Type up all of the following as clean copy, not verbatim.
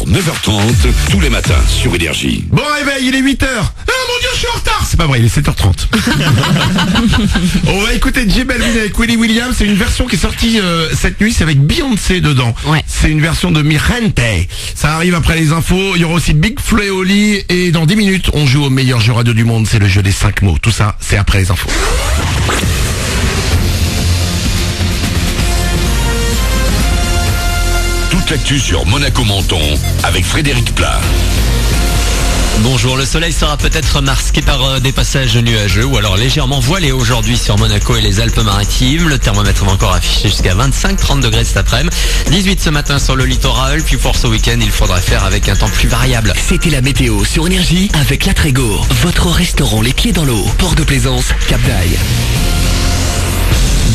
9h30, tous les matins sur Énergie. Bon réveil, il est 8h. Ah mon Dieu, je suis en retard. C'est pas vrai, il est 7h30. On va écouter J Balvin avec Willy William. C'est une version qui est sortie cette nuit, c'est avec Beyoncé dedans. Ouais. C'est une version de Mirente. Ça arrive après les infos. Il y aura aussi Big Flo et Oli. Et dans 10 minutes, on joue au meilleur jeu radio du monde. C'est le jeu des 5 mots. Tout ça, c'est après les infos. Toute l'actu sur Monaco Menton avec Frédéric Plat. Bonjour, le soleil sera peut-être masqué par des passages nuageux ou alors légèrement voilé aujourd'hui sur Monaco et les Alpes-Maritimes. Le thermomètre va encore afficher jusqu'à 25-30 degrés cet après-midi. 18 ce matin sur le littoral, puis pour ce week-end, il faudra faire avec un temps plus variable. C'était la météo sur Énergie avec La Trégo, votre restaurant les pieds dans l'eau. Port de Plaisance, Cap d'Aille.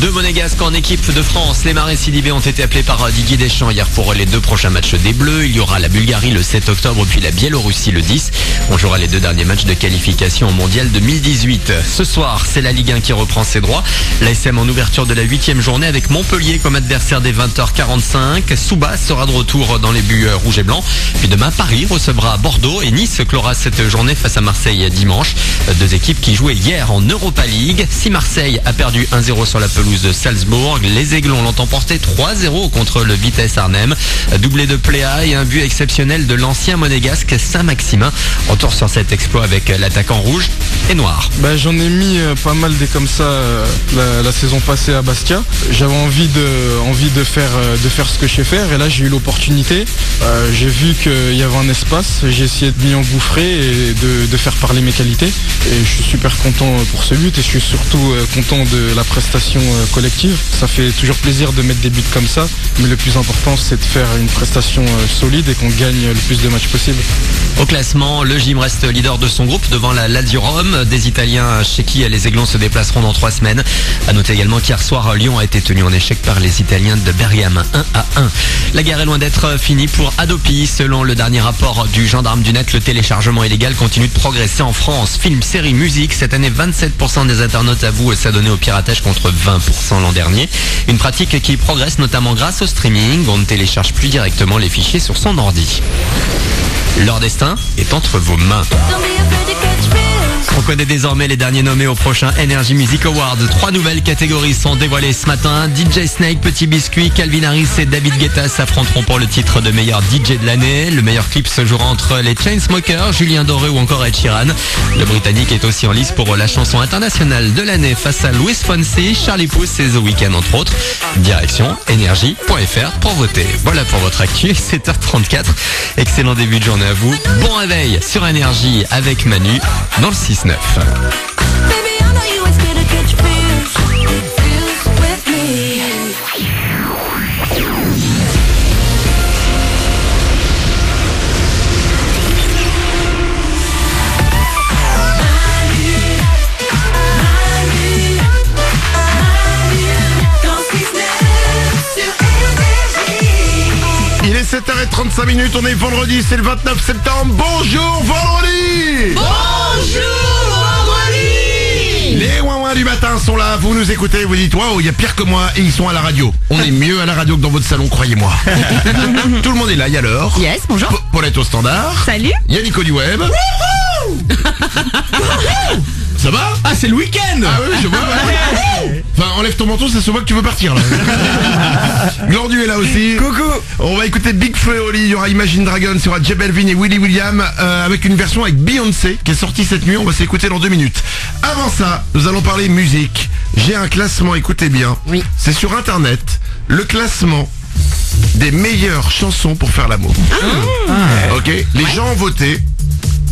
Deux Monégasques en équipe de France. Les Marins Sidibé ont été appelés par Didier Deschamps hier pour les deux prochains matchs des Bleus. Il y aura la Bulgarie le 7 octobre puis la Biélorussie le 10. On jouera les deux derniers matchs de qualification au Mondial 2018. Ce soir, c'est la Ligue 1 qui reprend ses droits. L'ASM en ouverture de la 8e journée avec Montpellier comme adversaire dès 20h45. Soubas sera de retour dans les buts rouges et blancs. Puis demain, Paris recevra Bordeaux et Nice clora cette journée face à Marseille dimanche. Deux équipes qui jouaient hier en Europa League. Si Marseille a perdu 1-0 sur la pelouse de Salzbourg, les Aiglons l'ont emporté 3-0 contre le Vitesse Arnhem. Doublé de Pléa et un but exceptionnel de l'ancien monégasque Saint-Maximin. Retour sur cet exploit avec l'attaquant rouge et noir. J'en ai mis pas mal des comme ça la saison passée à Bastia. J'avais envie de faire ce que je sais faire et là j'ai eu l'opportunité. J'ai vu qu'il y avait un espace, j'ai essayé de m'y engouffrer et de faire parler mes qualités. Et je suis super content pour ce but et je suis surtout content de la prestation collective. Ça fait toujours plaisir de mettre des buts comme ça, mais le plus important c'est de faire une prestation solide et qu'on gagne le plus de matchs possible. Au classement, le Gym reste leader de son groupe devant la Lazio Rome, des Italiens chez qui les Aiglons se déplaceront dans 3 semaines. À noter également qu'hier soir, Lyon a été tenu en échec par les Italiens de Bergame 1-1. La guerre est loin d'être finie pour Adopi. Selon le dernier rapport du gendarme du net, le téléchargement illégal continue de progresser en France. Films, séries, musique, cette année 27% des internautes avouent s'adonner au piratage contre 20% l'an dernier. Une pratique qui progresse notamment grâce au streaming. On ne télécharge plus directement les fichiers sur son ordi. Leur destin est entre vos mains. On connaît désormais les derniers nommés au prochain Energy Music Awards. 3 nouvelles catégories sont dévoilées ce matin. DJ Snake, Petit Biscuit, Calvin Harris et David Guetta s'affronteront pour le titre de meilleur DJ de l'année. Le meilleur clip se jouera entre les Chainsmokers, Julien Doré ou encore Ed Sheeran. Le Britannique est aussi en lice pour la chanson internationale de l'année face à Luis Fonsi, Charlie Puth et The Weeknd entre autres. Direction energy.fr pour voter. Voilà pour votre actu, 7h34. Excellent début de journée à vous. Bon réveil sur Énergie avec Manu dans le 6-9. Il est 7h35, on est vendredi, c'est le 29 septembre. Bonjour vendredi. Les ouin-ouin du matin sont là, vous nous écoutez, vous dites waouh, il y a pire que moi et ils sont à la radio. On est mieux à la radio que dans votre salon, croyez-moi. Tout le monde est là, il y a Laure. Yes, bonjour. Paulette au standard. Salut. Il y a Nico du web. Ça va? Ah, c'est le week-end. Ah oui, je vois. Enfin, enlève ton manteau, ça se voit que tu veux partir là. Glandu est là aussi. Coucou. On va écouter Big Flo et Oli, il y aura Imagine Dragons, il y aura J Balvin et Willy William avec une version avec Beyoncé qui est sortie cette nuit, on va s'écouter dans 2 minutes. Avant ça, nous allons parler musique. J'ai un classement, écoutez bien. Oui. C'est sur internet, le classement des meilleures chansons pour faire l'amour. Ok, les gens ont voté.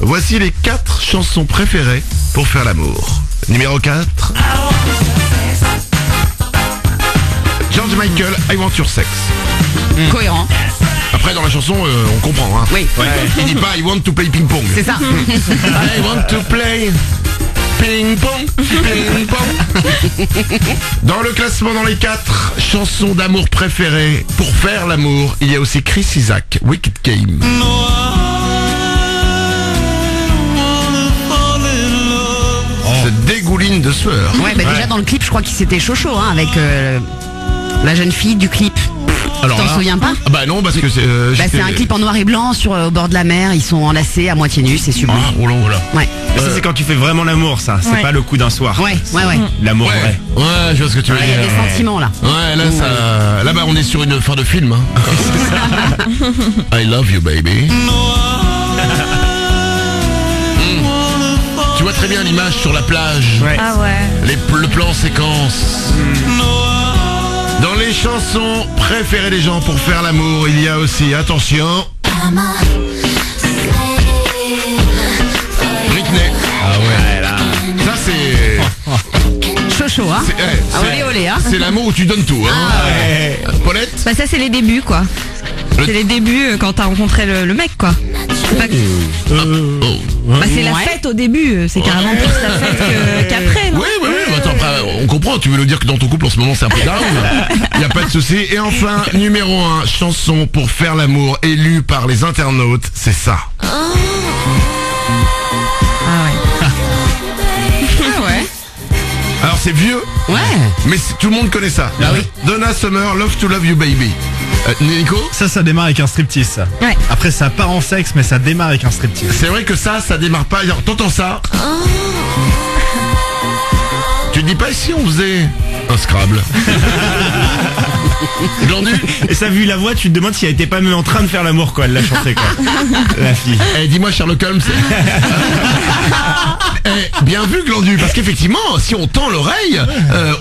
Voici les 4 chansons préférées pour faire l'amour. Numéro 4. George Michael, I Want Your Sex. Cohérent. Après dans la chanson on comprend hein. Oui. Il dit pas I want to play ping pong. C'est ça. I want to play ping pong. Ping pong. Dans le classement dans les 4 chansons d'amour préférées pour faire l'amour, il y a aussi Chris Isaak, Wicked Game. Se dégouline de sueur. Ouais, déjà dans le clip, je crois qu'il s'était chaud avec la jeune fille du clip. Alors T'en là- souviens pas? Ah bah non, parce que c'est... C'est un clip en noir et blanc au bord de la mer, ils sont enlacés à moitié nus, c'est sublime. Ah, oh là, oh là. Ouais. Mais ça, c'est quand tu fais vraiment l'amour, ça. C'est Ouais. pas le coup d'un soir. Ouais. L'amour Ouais, vrai. ouais, je vois ce que tu veux Il y a dire. des sentiments là. Ouais, là, ça... Là-bas, on est sur une fin de film. Hein. I love you, baby. Tu vois très bien l'image sur la plage. Ouais. Ah ouais. Le plan séquence. Dans les chansons préférées des gens pour faire l'amour, il y a aussi, attention, Britney. Ah ouais, là. Ça c'est... Chaud, hein? Olé, olé, hein? C'est l'amour où tu donnes tout. Hein. Ouais. Paulette. Bah ça c'est les débuts quoi. C'est les débuts quand t'as rencontré le mec quoi. C'est pas- Oh. Bah c'est la Ouais. fête au début, c'est carrément plus la fête qu'après, non? Oui. Attends, après, on comprend. Tu veux nous dire que dans ton couple en ce moment c'est un peu down. Il y a pas de souci. Et enfin, numéro 1, chanson pour faire l'amour élue par les internautes, c'est ça. Ah ouais. Ah ouais. Alors c'est vieux, Ouais. mais tout le monde connaît ça. Ah oui. Donna Summer, Love to Love You Baby. Nico, Ça démarre avec un striptease, ça. Ouais. Après, ça part en sexe, mais ça démarre avec un striptease. c'est vrai que ça démarre pas. Alors, t'entends ça? Tu te dis pas si on faisait un Scrabble? Glandu. Et ça, vu la voix, tu te demandes si elle était pas même en train de faire l'amour, quoi. Elle l'a chanté, quoi. La fille. Eh, dis-moi Sherlock Holmes. Eh, bien vu Glandu, parce qu'effectivement, si on tend l'oreille,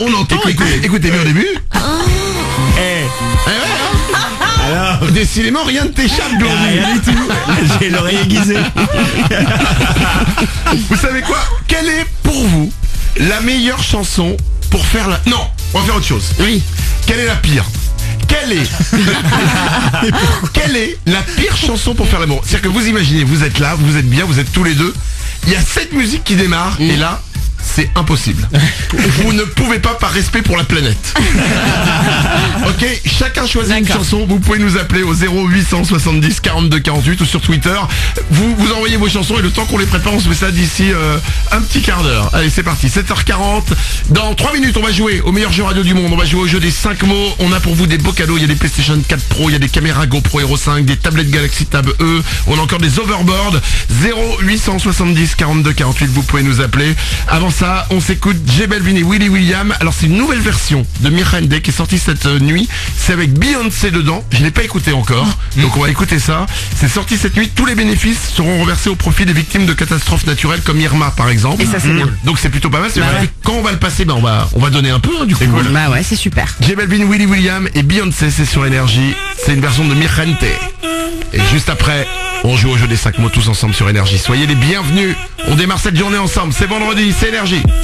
on entend. Écoutez bien au début. Eh, Eh ouais, alors, décidément, rien ne t'échappe, Glandu. rien du tout. J'ai l'oreille aiguisée. Vous savez quoi? Quelle est pour vous la meilleure chanson pour faire la... Non, on va faire autre chose. Oui. Quelle est la pire? Quelle est la pire chanson pour faire l'amour? C'est-à-dire que vous imaginez, vous êtes là, vous êtes bien, vous êtes tous les deux. Il y a cette musique qui démarre et là, c'est impossible. Vous ne pouvez pas par respect pour la planète. Ok, chacun choisit une chanson. Vous pouvez nous appeler au 0870 42 48 ou sur Twitter. Vous envoyez vos chansons et le temps qu'on les prépare, on se fait ça d'ici un petit quart d'heure. Allez, c'est parti, 7h40. Dans 3 minutes, on va jouer au meilleur jeu radio du monde. On va jouer au jeu des 5 mots. On a pour vous des beaux cadeaux. Il y a des PlayStation 4 Pro, il y a des caméras GoPro Hero 5, des tablettes Galaxy Tab E. On a encore des overboards. 0870 42 48. Vous pouvez nous appeler. Avant ça, on s'écoute J Balvin et Willy William. Alors c'est une nouvelle version de Miranda qui est sortie cette nuit. C'est avec Beyoncé dedans. Je l'ai pas écouté encore. Donc on va écouter ça. C'est sorti cette nuit. Tous les bénéfices seront reversés au profit des victimes de catastrophes naturelles comme Irma par exemple. Et ça, c'est bien. Donc c'est plutôt pas mal. C'est Bah vrai. ouais. Quand on va le passer, on va donner un peu du coup. Bah ouais, c'est super. J Balvin, Willy William et Beyoncé, c'est sur Énergie. C'est une version de Miranda. Et juste après, on joue au jeu des 5 mots tous ensemble sur Énergie. Soyez les bienvenus. On démarre cette journée ensemble. C'est vendredi, c'est Énergie.